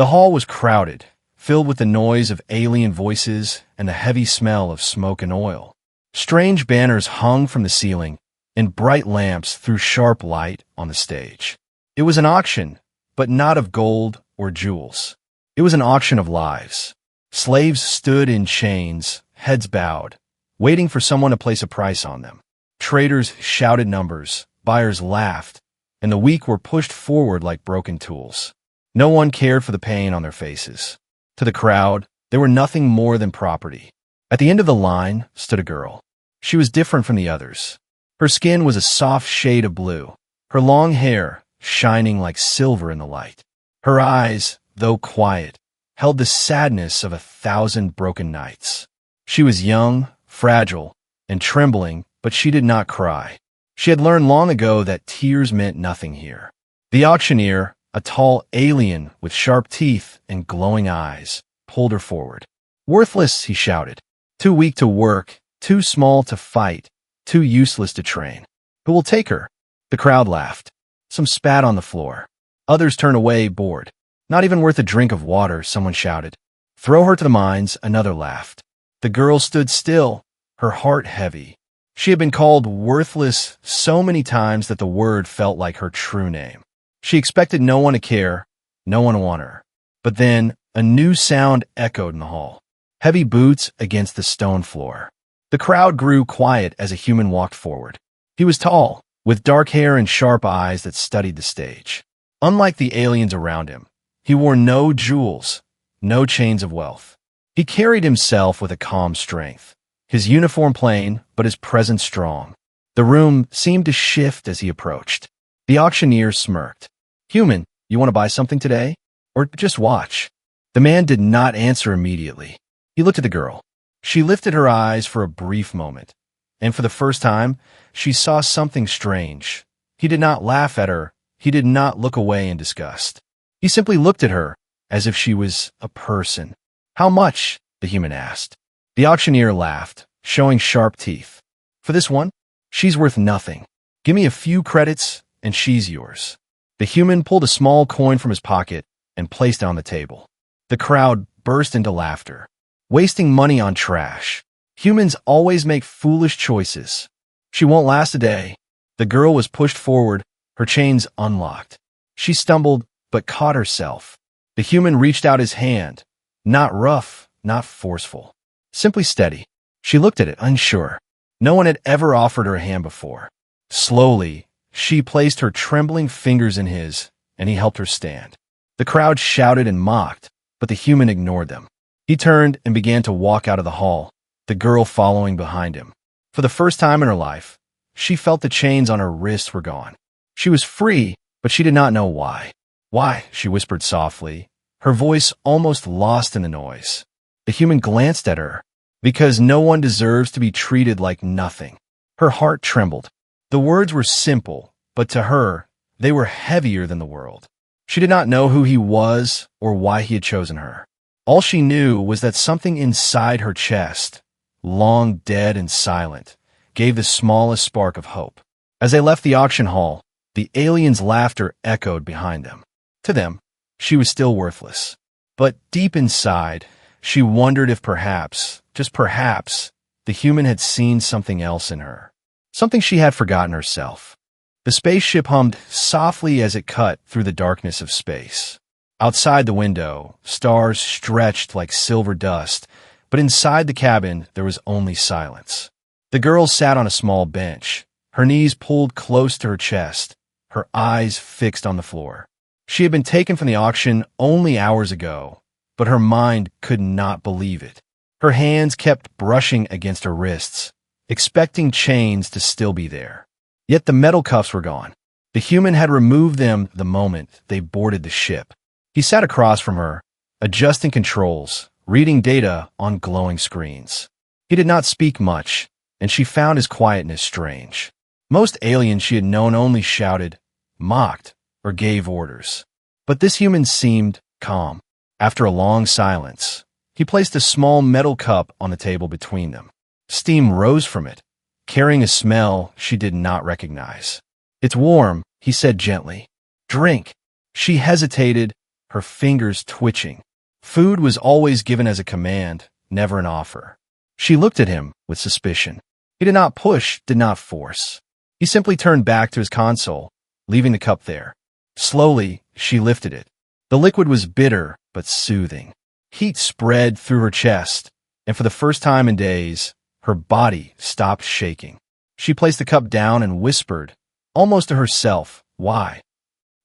The hall was crowded, filled with the noise of alien voices and the heavy smell of smoke and oil. Strange banners hung from the ceiling, and bright lamps threw sharp light on the stage. It was an auction, but not of gold or jewels. It was an auction of lives. Slaves stood in chains, heads bowed, waiting for someone to place a price on them. Traders shouted numbers, buyers laughed, and the weak were pushed forward like broken tools. No one cared for the pain on their faces. To the crowd, they were nothing more than property. At the end of the line stood a girl. She was different from the others. Her skin was a soft shade of blue, her long hair shining like silver in the light. Her eyes, though quiet, held the sadness of 1,000 broken nights. She was young, fragile, and trembling, but she did not cry. She had learned long ago that tears meant nothing here. The auctioneer, a tall alien with sharp teeth and glowing eyes, pulled her forward. "Worthless," he shouted. "Too weak to work, too small to fight, too useless to train. Who will take her?" The crowd laughed. Some spat on the floor. Others turned away, bored. "Not even worth a drink of water," someone shouted. "Throw her to the mines," another laughed. The girl stood still, her heart heavy. She had been called worthless so many times that the word felt like her true name. She expected no one to care, no one to want her. But then, a new sound echoed in the hall. Heavy boots against the stone floor. The crowd grew quiet as a human walked forward. He was tall, with dark hair and sharp eyes that studied the stage. Unlike the aliens around him, he wore no jewels, no chains of wealth. He carried himself with a calm strength, his uniform plain, but his presence strong. The room seemed to shift as he approached. The auctioneer smirked. "Human, you want to buy something today? Or just watch?" The man did not answer immediately. He looked at the girl. She lifted her eyes for a brief moment, and for the first time, she saw something strange. He did not laugh at her. He did not look away in disgust. He simply looked at her as if she was a person. "How much?" the human asked. The auctioneer laughed, showing sharp teeth. "For this one? She's worth nothing. Give me a few credits, and she's yours." The human pulled a small coin from his pocket and placed it on the table. The crowd burst into laughter. Wasting money on trash. Humans always make foolish choices. "She won't last a day." The girl was pushed forward, her chains unlocked. She stumbled, but caught herself. The human reached out his hand, not rough, not forceful, simply steady. She looked at it, unsure. No one had ever offered her a hand before. Slowly, she placed her trembling fingers in his, and he helped her stand. The crowd shouted and mocked, but the human ignored them. He turned and began to walk out of the hall, the girl following behind him. For the first time in her life, she felt the chains on her wrists were gone. She was free, but she did not know why. "Why?" she whispered softly, her voice almost lost in the noise. The human glanced at her. "Because no one deserves to be treated like nothing." Her heart trembled. The words were simple, but to her, they were heavier than the world. She did not know who he was or why he had chosen her. All she knew was that something inside her chest, long dead and silent, gave the smallest spark of hope. As they left the auction hall, the aliens' laughter echoed behind them. To them, she was still worthless. But deep inside, she wondered if perhaps, just perhaps, the human had seen something else in her. Something she had forgotten herself. The spaceship hummed softly as it cut through the darkness of space. Outside the window, stars stretched like silver dust, but inside the cabin there was only silence. The girl sat on a small bench, her knees pulled close to her chest, her eyes fixed on the floor. She had been taken from the auction only hours ago, but her mind could not believe it. Her hands kept brushing against her wrists, expecting chains to still be there. Yet the metal cuffs were gone. The human had removed them the moment they boarded the ship. He sat across from her, adjusting controls, reading data on glowing screens. He did not speak much, and she found his quietness strange. Most aliens she had known only shouted, mocked, or gave orders. But this human seemed calm. After a long silence, he placed a small metal cup on the table between them. Steam rose from it, carrying a smell she did not recognize. "It's warm," he said gently. "Drink." She hesitated, her fingers twitching. Food was always given as a command, never an offer. She looked at him with suspicion. He did not push, did not force. He simply turned back to his console, leaving the cup there. Slowly, she lifted it. The liquid was bitter, but soothing. Heat spread through her chest, and for the first time in days, her body stopped shaking. She placed the cup down and whispered, almost to herself, "Why?"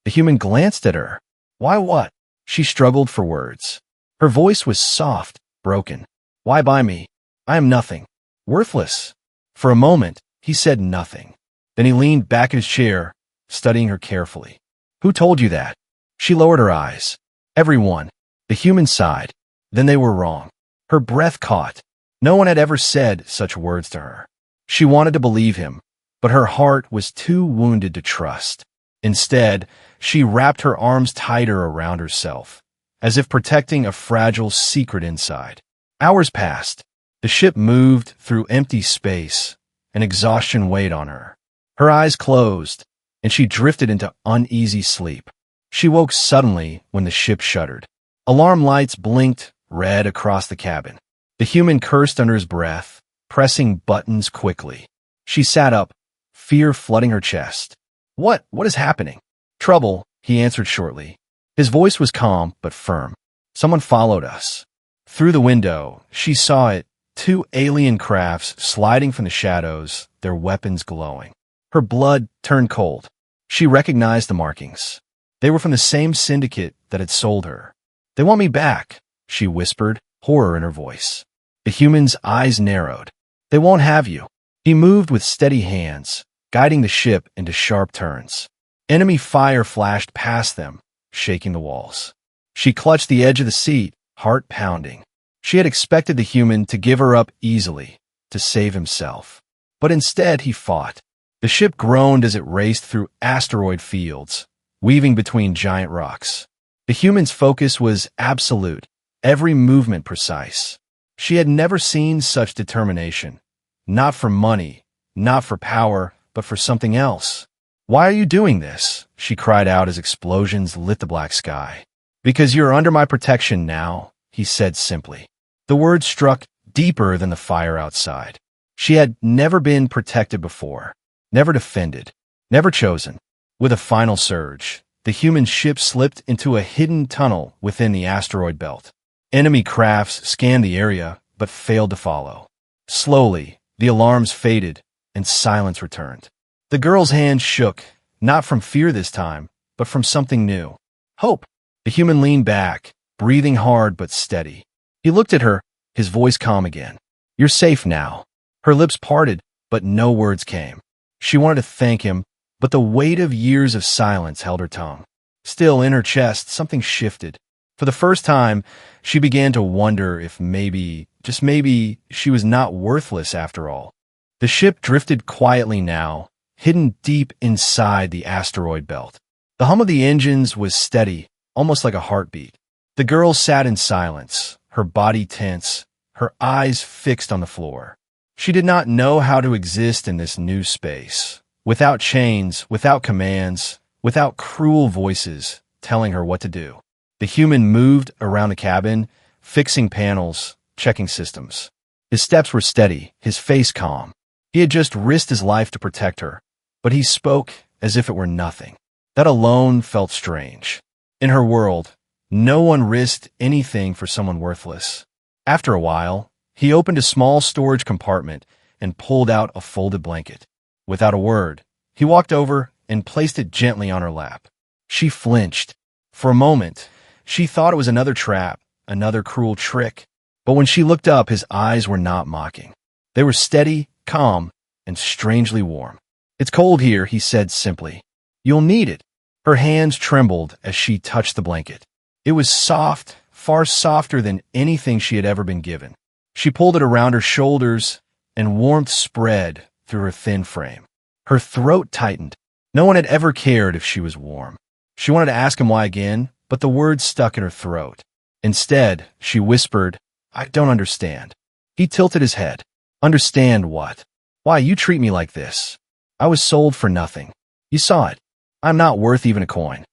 The human glanced at her. "Why what?" She struggled for words. Her voice was soft, broken. "Why buy me? I am nothing. Worthless." For a moment, he said nothing. Then he leaned back in his chair, studying her carefully. "Who told you that?" She lowered her eyes. "Everyone." The human sighed. Then they were wrong. Her breath caught. No one had ever said such words to her. She wanted to believe him, but her heart was too wounded to trust. Instead, she wrapped her arms tighter around herself, as if protecting a fragile secret inside. Hours passed. The ship moved through empty space, and exhaustion weighed on her. Her eyes closed, and she drifted into uneasy sleep. She woke suddenly when the ship shuddered. Alarm lights blinked red across the cabin. The human cursed under his breath, pressing buttons quickly. She sat up, fear flooding her chest. What is happening?" "Trouble," he answered shortly. His voice was calm but firm. "Someone followed us." Through the window, she saw it, two alien crafts sliding from the shadows, their weapons glowing. Her blood turned cold. She recognized the markings. They were from the same syndicate that had sold her. "They want me back," she whispered, horror in her voice. The human's eyes narrowed. "They won't have you." He moved with steady hands, guiding the ship into sharp turns. Enemy fire flashed past them, shaking the walls. She clutched the edge of the seat, heart pounding. She had expected the human to give her up easily, to save himself. But instead he fought. The ship groaned as it raced through asteroid fields, weaving between giant rocks. The human's focus was absolute, every movement precise. She had never seen such determination. Not for money, not for power, but for something else. "Why are you doing this?" she cried out as explosions lit the black sky. "Because you're under my protection now," he said simply. The words struck deeper than the fire outside. She had never been protected before, never defended, never chosen. With a final surge, the human ship slipped into a hidden tunnel within the asteroid belt. Enemy crafts scanned the area, but failed to follow. Slowly, the alarms faded, and silence returned. The girl's hand shook, not from fear this time, but from something new. Hope. The human leaned back, breathing hard but steady. He looked at her, his voice calm again. "You're safe now." Her lips parted, but no words came. She wanted to thank him, but the weight of years of silence held her tongue. Still, in her chest, something shifted. For the first time, she began to wonder if maybe, just maybe, she was not worthless after all. The ship drifted quietly now, hidden deep inside the asteroid belt. The hum of the engines was steady, almost like a heartbeat. The girl sat in silence, her body tense, her eyes fixed on the floor. She did not know how to exist in this new space, without chains, without commands, without cruel voices telling her what to do. The human moved around the cabin, fixing panels, checking systems. His steps were steady, his face calm. He had just risked his life to protect her, but he spoke as if it were nothing. That alone felt strange. In her world, no one risked anything for someone worthless. After a while, he opened a small storage compartment and pulled out a folded blanket. Without a word, he walked over and placed it gently on her lap. She flinched. For a moment, she thought it was another trap, another cruel trick. But when she looked up, his eyes were not mocking. They were steady, calm, and strangely warm. "It's cold here," he said simply. "You'll need it." Her hands trembled as she touched the blanket. It was soft, far softer than anything she had ever been given. She pulled it around her shoulders, and warmth spread through her thin frame. Her throat tightened. No one had ever cared if she was warm. She wanted to ask him why again, but the words stuck in her throat. Instead, she whispered, "I don't understand." He tilted his head. "Understand what? Why you treat me like this? I was sold for nothing. You saw it. I'm not worth even a coin."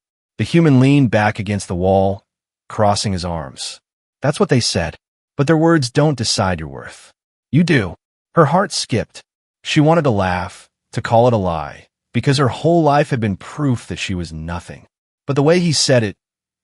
The human leaned back against the wall, crossing his arms. That's what they said. But their words don't decide your worth. You do. Her heart skipped. She wanted to laugh, to call it a lie, because her whole life had been proof that she was nothing. But the way he said it,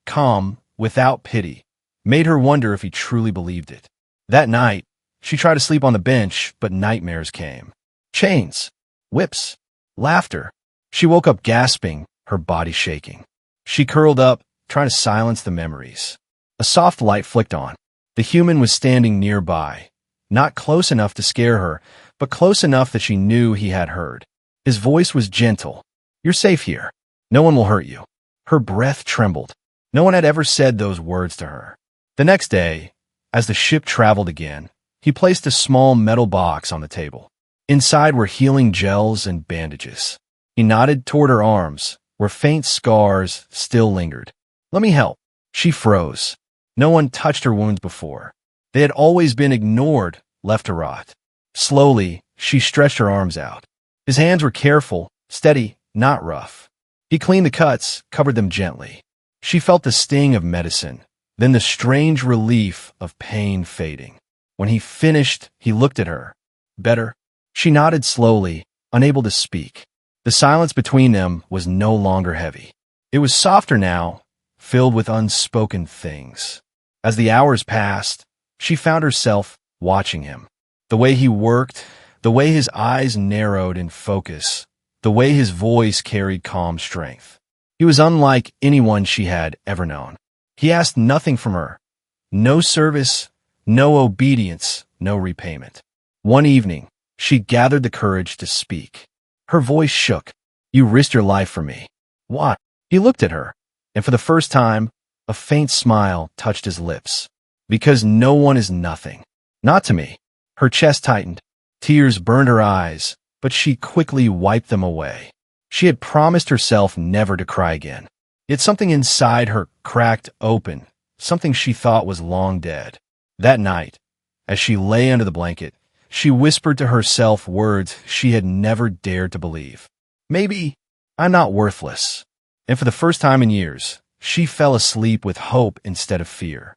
calm, without pity, made her wonder if he truly believed it. That night, she tried to sleep on the bench, but nightmares came. Chains, whips, laughter. She woke up gasping, her body shaking. She curled up, trying to silence the memories. A soft light flicked on. The human was standing nearby, not close enough to scare her, but close enough that she knew he had heard. His voice was gentle. You're safe here. No one will hurt you. Her breath trembled. No one had ever said those words to her. The next day, as the ship traveled again, he placed a small metal box on the table. Inside were healing gels and bandages. He nodded toward her arms, where faint scars still lingered. Let me help. She froze. No one touched her wounds before. They had always been ignored, left to rot. Slowly, she stretched her arms out. His hands were careful, steady, not rough. He cleaned the cuts, covered them gently. She felt the sting of medicine, then the strange relief of pain fading. When he finished, he looked at her. Better? She nodded slowly, unable to speak. The silence between them was no longer heavy. It was softer now, filled with unspoken things. As the hours passed, she found herself watching him. The way he worked, the way his eyes narrowed in focus, the way his voice carried calm strength. He was unlike anyone she had ever known. He asked nothing from her. No service, no obedience, no repayment. One evening, she gathered the courage to speak. Her voice shook. You risked your life for me. Why? He looked at her, and for the first time, a faint smile touched his lips. Because no one is nothing. Not to me. Her chest tightened. Tears burned her eyes, but she quickly wiped them away. She had promised herself never to cry again. Yet something inside her cracked open, something she thought was long dead. That night, as she lay under the blanket, she whispered to herself words she had never dared to believe. Maybe I'm not worthless. And for the first time in years, she fell asleep with hope instead of fear.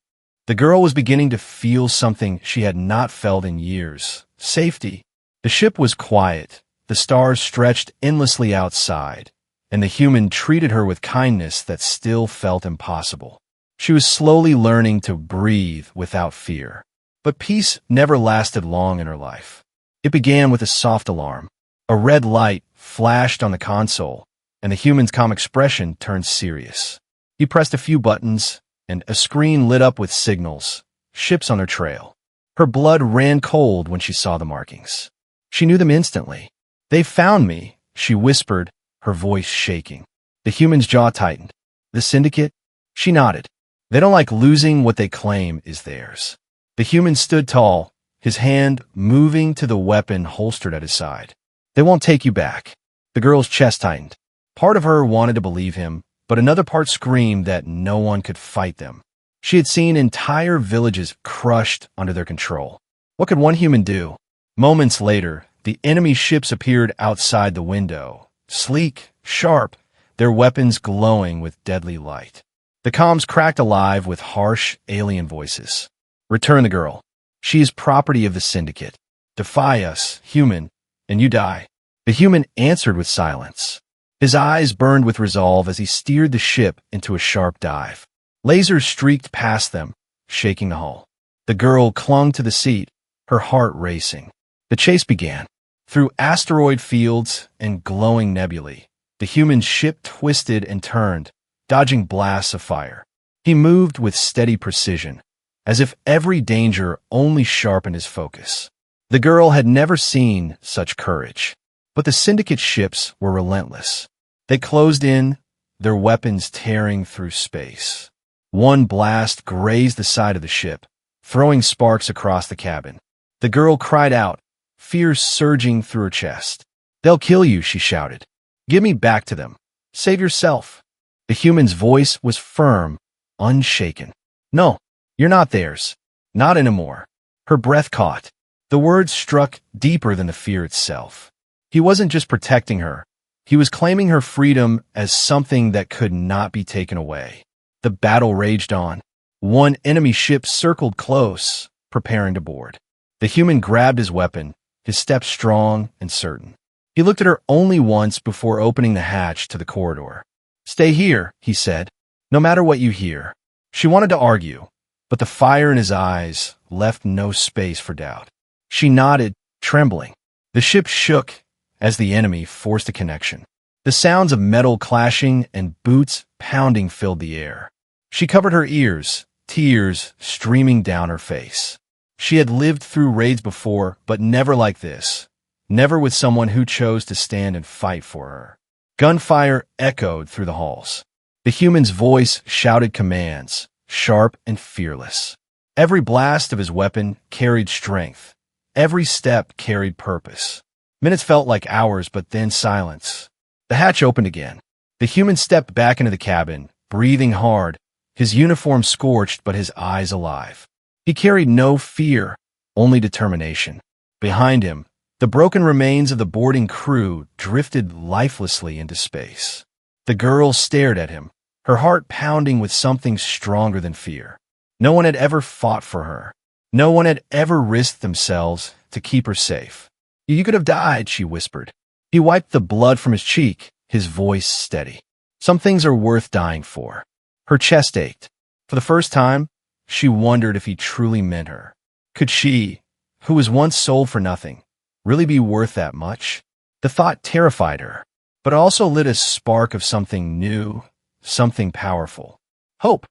The girl was beginning to feel something she had not felt in years. Safety. The ship was quiet. The stars stretched endlessly outside, and the human treated her with kindness that still felt impossible. She was slowly learning to breathe without fear. But peace never lasted long in her life. It began with a soft alarm. A red light flashed on the console, and the human's calm expression turned serious. He pressed a few buttons, and a screen lit up with signals, ships on their trail. Her blood ran cold when she saw the markings. She knew them instantly. They found me, she whispered, her voice shaking. The human's jaw tightened. The syndicate? She nodded. They don't like losing what they claim is theirs. The human stood tall, his hand moving to the weapon holstered at his side. They won't take you back. The girl's chest tightened. Part of her wanted to believe him, but another part screamed that no one could fight them. She had seen entire villages crushed under their control. What could one human do? Moments later, the enemy ships appeared outside the window, sleek, sharp, their weapons glowing with deadly light. The comms cracked alive with harsh, alien voices. Return the girl. She is property of the syndicate. Defy us, human, and you die. The human answered with silence. His eyes burned with resolve as he steered the ship into a sharp dive. Lasers streaked past them, shaking the hull. The girl clung to the seat, her heart racing. The chase began. Through asteroid fields and glowing nebulae, the human ship twisted and turned, dodging blasts of fire. He moved with steady precision, as if every danger only sharpened his focus. The girl had never seen such courage. But the syndicate ships were relentless. They closed in, their weapons tearing through space. One blast grazed the side of the ship, throwing sparks across the cabin. The girl cried out, fear surging through her chest. They'll kill you, she shouted. Give me back to them. Save yourself. The human's voice was firm, unshaken. No, you're not theirs. Not anymore. Her breath caught. The words struck deeper than the fear itself. He wasn't just protecting her. He was claiming her freedom as something that could not be taken away. The battle raged on. One enemy ship circled close, preparing to board. The human grabbed his weapon, his step strong and certain. He looked at her only once before opening the hatch to the corridor. "Stay here," he said, "no matter what you hear." She wanted to argue, but the fire in his eyes left no space for doubt. She nodded, trembling. The ship shook as the enemy forced a connection. The sounds of metal clashing and boots pounding filled the air. She covered her ears, tears streaming down her face. She had lived through raids before, but never like this. Never with someone who chose to stand and fight for her. Gunfire echoed through the halls. The human's voice shouted commands, sharp and fearless. Every blast of his weapon carried strength. Every step carried purpose. Minutes felt like hours, but then silence. The hatch opened again. The human stepped back into the cabin, breathing hard, his uniform scorched but his eyes alive. He carried no fear, only determination. Behind him, the broken remains of the boarding crew drifted lifelessly into space. The girl stared at him, her heart pounding with something stronger than fear. No one had ever fought for her. No one had ever risked themselves to keep her safe. "You could have died," she whispered. He wiped the blood from his cheek, his voice steady. "Some things are worth dying for." Her chest ached. For the first time, she wondered if he truly meant her. Could she, who was once sold for nothing, really be worth that much? The thought terrified her, but also lit a spark of something new, something powerful. Hope.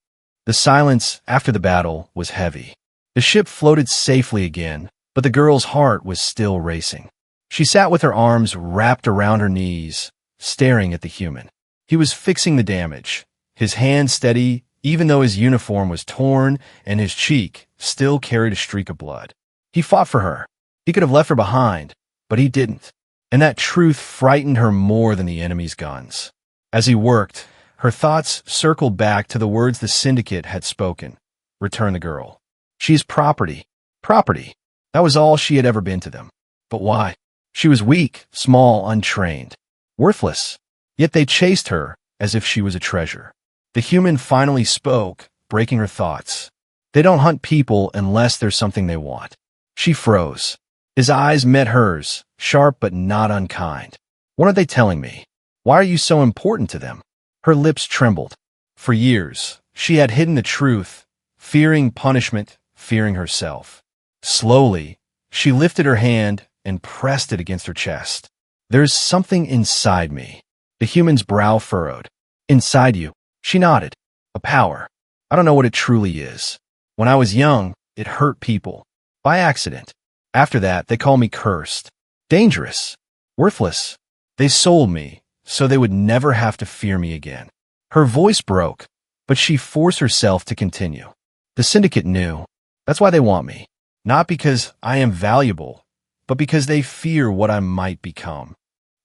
The silence after the battle was heavy. The ship floated safely again, but the girl's heart was still racing. She sat with her arms wrapped around her knees, staring at the human. He was fixing the damage, his hand steady, even though his uniform was torn and his cheek still carried a streak of blood. He fought for her. He could have left her behind, but he didn't. And that truth frightened her more than the enemy's guns. As he worked, her thoughts circled back to the words the syndicate had spoken. Return the girl. She's property. Property. That was all she had ever been to them. But why? She was weak, small, untrained. Worthless. Yet they chased her as if she was a treasure. The human finally spoke, breaking her thoughts. They don't hunt people unless there's something they want. She froze. His eyes met hers, sharp but not unkind. What are they telling me? Why are you so important to them? Her lips trembled. For years, she had hidden the truth, fearing punishment, fearing herself. Slowly, she lifted her hand and pressed it against her chest. "There's something inside me." The human's brow furrowed. "Inside you?" She nodded. "A power. I don't know what it truly is. When I was young, it hurt people. By accident. After that, they call me cursed. Dangerous. Worthless. They sold me, so they would never have to fear me again." Her voice broke, but she forced herself to continue. "The syndicate knew. That's why they want me. Not because I am valuable, but because they fear what I might become."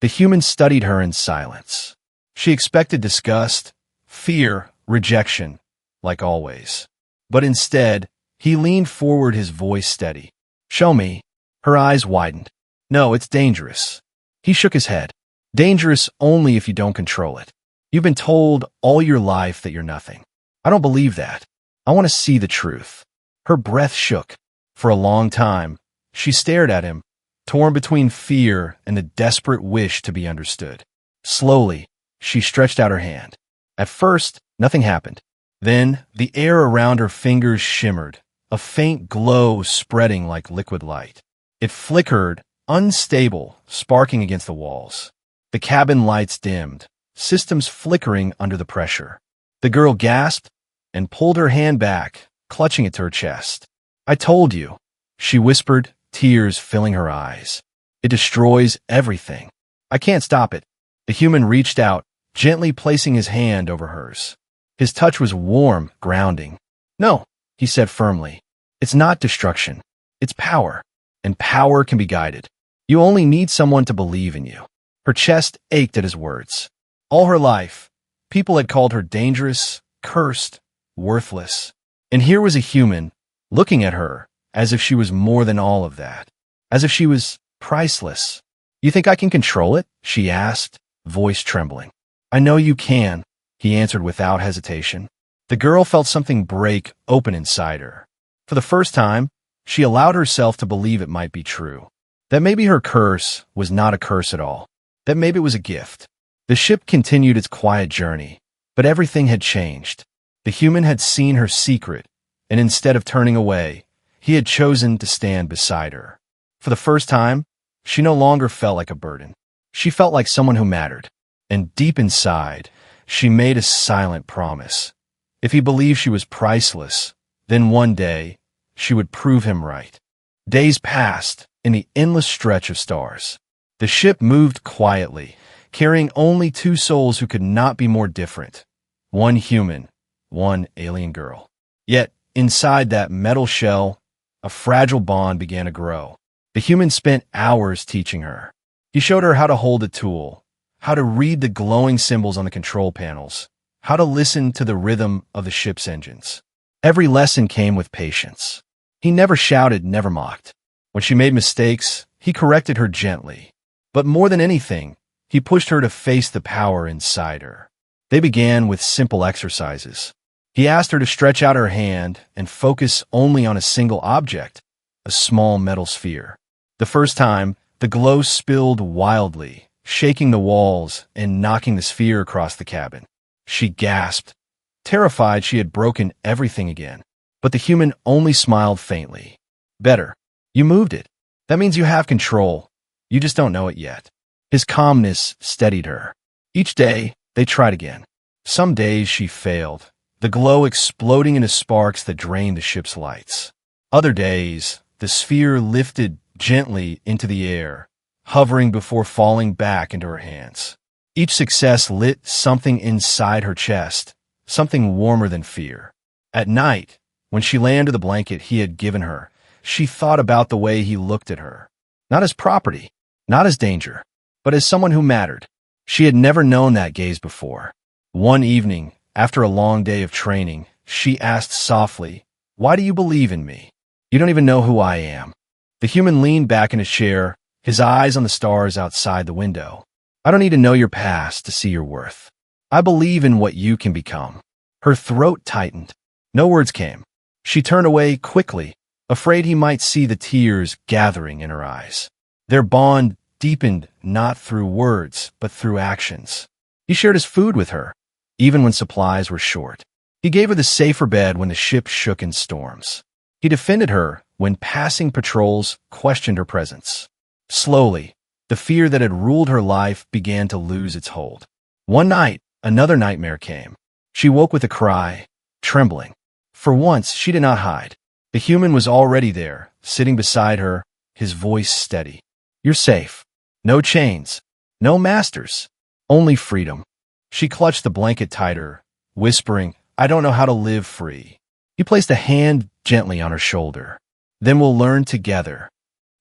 The human studied her in silence. She expected disgust, fear, rejection, like always. But instead, he leaned forward, his voice steady. "Show me." Her eyes widened. "No, it's dangerous." He shook his head. "Dangerous only if you don't control it. You've been told all your life that you're nothing. I don't believe that. I want to see the truth." Her breath shook. For a long time, she stared at him, torn between fear and the desperate wish to be understood. Slowly, she stretched out her hand. At first, nothing happened. Then, the air around her fingers shimmered, a faint glow spreading like liquid light. It flickered, unstable, sparking against the walls. The cabin lights dimmed, systems flickering under the pressure. The girl gasped and pulled her hand back, clutching it to her chest. "I told you," she whispered, tears filling her eyes. "It destroys everything. I can't stop it." The human reached out, gently placing his hand over hers. His touch was warm, grounding. "No," he said firmly. "It's not destruction. It's power. And power can be guided. You only need someone to believe in you." Her chest ached at his words. All her life, people had called her dangerous, cursed, worthless. And here was a human, looking at her as if she was more than all of that. As if she was priceless. "You think I can control it?" she asked, voice trembling. "I know you can," he answered without hesitation. The girl felt something break open inside her. For the first time, she allowed herself to believe it might be true. That maybe her curse was not a curse at all. That maybe it was a gift. The ship continued its quiet journey, but everything had changed. The human had seen her secret, and instead of turning away, he had chosen to stand beside her. For the first time, she no longer felt like a burden. She felt like someone who mattered. And deep inside, she made a silent promise. If he believed she was priceless, then one day, she would prove him right. Days passed in the endless stretch of stars. The ship moved quietly, carrying only two souls who could not be more different. One human, one alien girl. Yet, inside that metal shell, a fragile bond began to grow. The human spent hours teaching her. He showed her how to hold a tool, how to read the glowing symbols on the control panels, how to listen to the rhythm of the ship's engines. Every lesson came with patience. He never shouted, never mocked. When she made mistakes, he corrected her gently. But more than anything, he pushed her to face the power inside her. They began with simple exercises. He asked her to stretch out her hand and focus only on a single object, a small metal sphere. The first time, the glow spilled wildly, shaking the walls and knocking the sphere across the cabin. She gasped, terrified she had broken everything again. But the human only smiled faintly. "Better. You moved it. That means you have control. You just don't know it yet." His calmness steadied her. Each day, they tried again. Some days she failed, the glow exploding into sparks that drained the ship's lights. Other days, the sphere lifted gently into the air, hovering before falling back into her hands. Each success lit something inside her chest, something warmer than fear. At night, when she lay under the blanket he had given her, she thought about the way he looked at her. Not as property, not as danger, but as someone who mattered. She had never known that gaze before. One evening, after a long day of training, she asked softly, "Why do you believe in me? You don't even know who I am." The human leaned back in his chair, his eyes on the stars outside the window. "I don't need to know your past to see your worth. I believe in what you can become." Her throat tightened. No words came. She turned away quickly, afraid he might see the tears gathering in her eyes. Their bond deepened not through words, but through actions. He shared his food with her, even when supplies were short. He gave her the safer bed when the ship shook in storms. He defended her when passing patrols questioned her presence. Slowly, the fear that had ruled her life began to lose its hold. One night, another nightmare came. She woke with a cry, trembling. For once, she did not hide. The human was already there, sitting beside her, his voice steady. "You're safe. No chains. No masters. Only freedom." She clutched the blanket tighter, whispering, "I don't know how to live free." He placed a hand gently on her shoulder. "Then we'll learn together."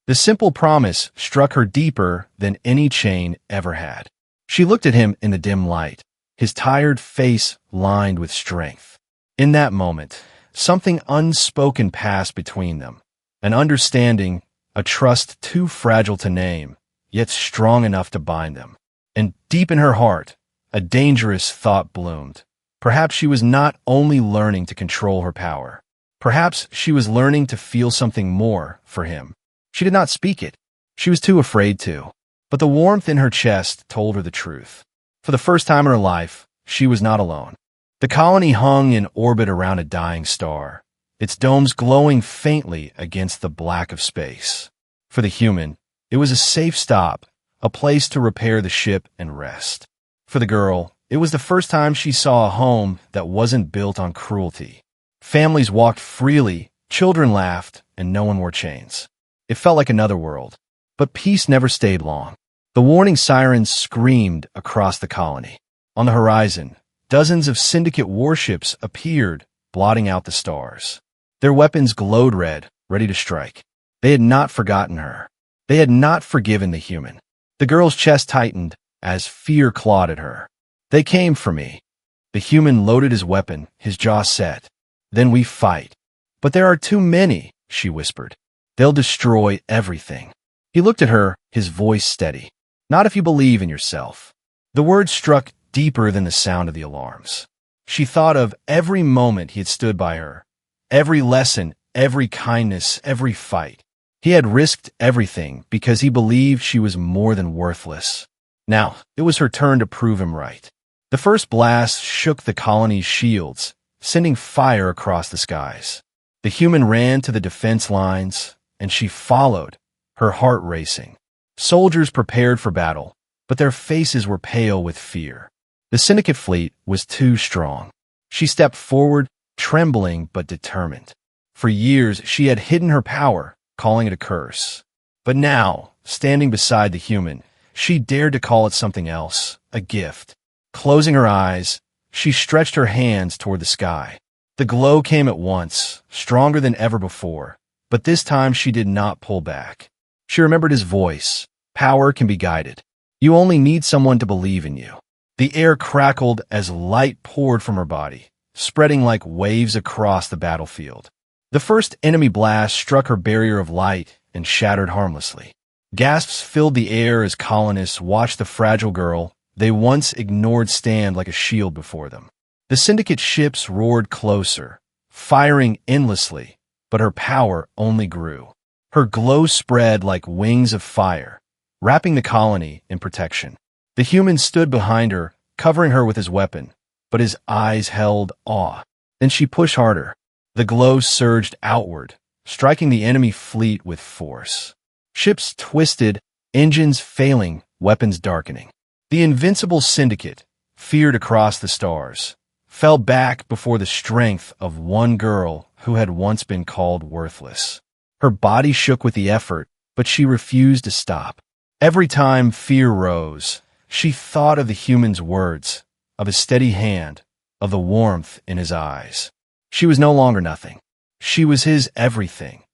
The simple promise struck her deeper than any chain ever had. She looked at him in the dim light, his tired face lined with strength. In that moment, something unspoken passed between them, an understanding, a trust too fragile to name, yet strong enough to bind them. And deep in her heart, a dangerous thought bloomed. Perhaps she was not only learning to control her power. Perhaps she was learning to feel something more for him. She did not speak it. She was too afraid to. But the warmth in her chest told her the truth. For the first time in her life, she was not alone. The colony hung in orbit around a dying star, its domes glowing faintly against the black of space. For the human, it was a safe stop, a place to repair the ship and rest. For the girl, it was the first time she saw a home that wasn't built on cruelty. Families walked freely, children laughed, and no one wore chains. It felt like another world. But peace never stayed long. The warning sirens screamed across the colony. On the horizon, dozens of syndicate warships appeared, blotting out the stars. Their weapons glowed red, ready to strike. They had not forgotten her. They had not forgiven the human. The girl's chest tightened as fear clawed at her. "They came for me." The human loaded his weapon, his jaw set. "Then we fight." "But there are too many," she whispered. "They'll destroy everything." He looked at her, his voice steady. "Not if you believe in yourself." The words struck deeper than the sound of the alarms. She thought of every moment he had stood by her, every lesson, every kindness, every fight. He had risked everything because he believed she was more than worthless. Now, it was her turn to prove him right. The first blast shook the colony's shields, sending fire across the skies. The human ran to the defense lines, and she followed, her heart racing. Soldiers prepared for battle, but their faces were pale with fear. The syndicate fleet was too strong. She stepped forward, trembling but determined. For years, she had hidden her power, calling it a curse. But now, standing beside the human, she dared to call it something else, a gift. Closing her eyes, she stretched her hands toward the sky. The glow came at once, stronger than ever before, but this time she did not pull back. She remembered his voice. Power can be guided. You only need someone to believe in you. The air crackled as light poured from her body, spreading like waves across the battlefield. The first enemy blast struck her barrier of light and shattered harmlessly. Gasps filled the air as colonists watched the fragile girl they once ignored stand like a shield before them. The syndicate ships roared closer, firing endlessly, but her power only grew. Her glow spread like wings of fire, wrapping the colony in protection. The human stood behind her, covering her with his weapon, but his eyes held awe. Then she pushed harder. The glow surged outward, striking the enemy fleet with force. Ships twisted, engines failing, weapons darkening. The invincible syndicate, feared across the stars, fell back before the strength of one girl who had once been called worthless. Her body shook with the effort, but she refused to stop. Every time fear rose, she thought of the human's words, of his steady hand, of the warmth in his eyes. She was no longer nothing. She was his everything.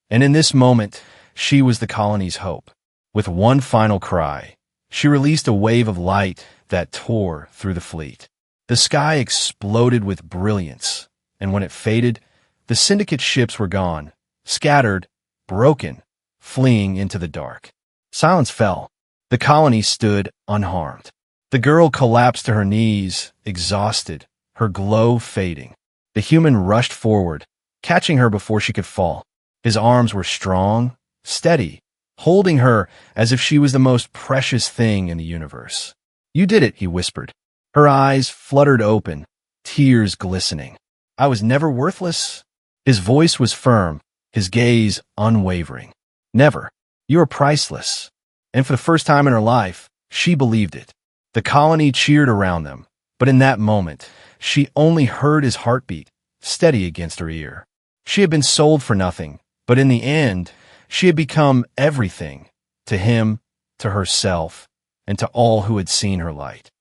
And in this moment, she was the colony's hope. With one final cry, she released a wave of light that tore through the fleet. The sky exploded with brilliance, and when it faded, the syndicate ships were gone, scattered, broken, fleeing into the dark. Silence fell. The colony stood unharmed. The girl collapsed to her knees, exhausted, her glow fading. The human rushed forward, catching her before she could fall. His arms were strong, steady, holding her as if she was the most precious thing in the universe. "You did it," he whispered. Her eyes fluttered open, tears glistening. "I was never worthless." His voice was firm, his gaze unwavering. "Never. You are priceless." And for the first time in her life, she believed it. The colony cheered around them, but in that moment, she only heard his heartbeat, steady against her ear. She had been sold for nothing, but in the end, she had become everything, to him, to herself, and to all who had seen her light.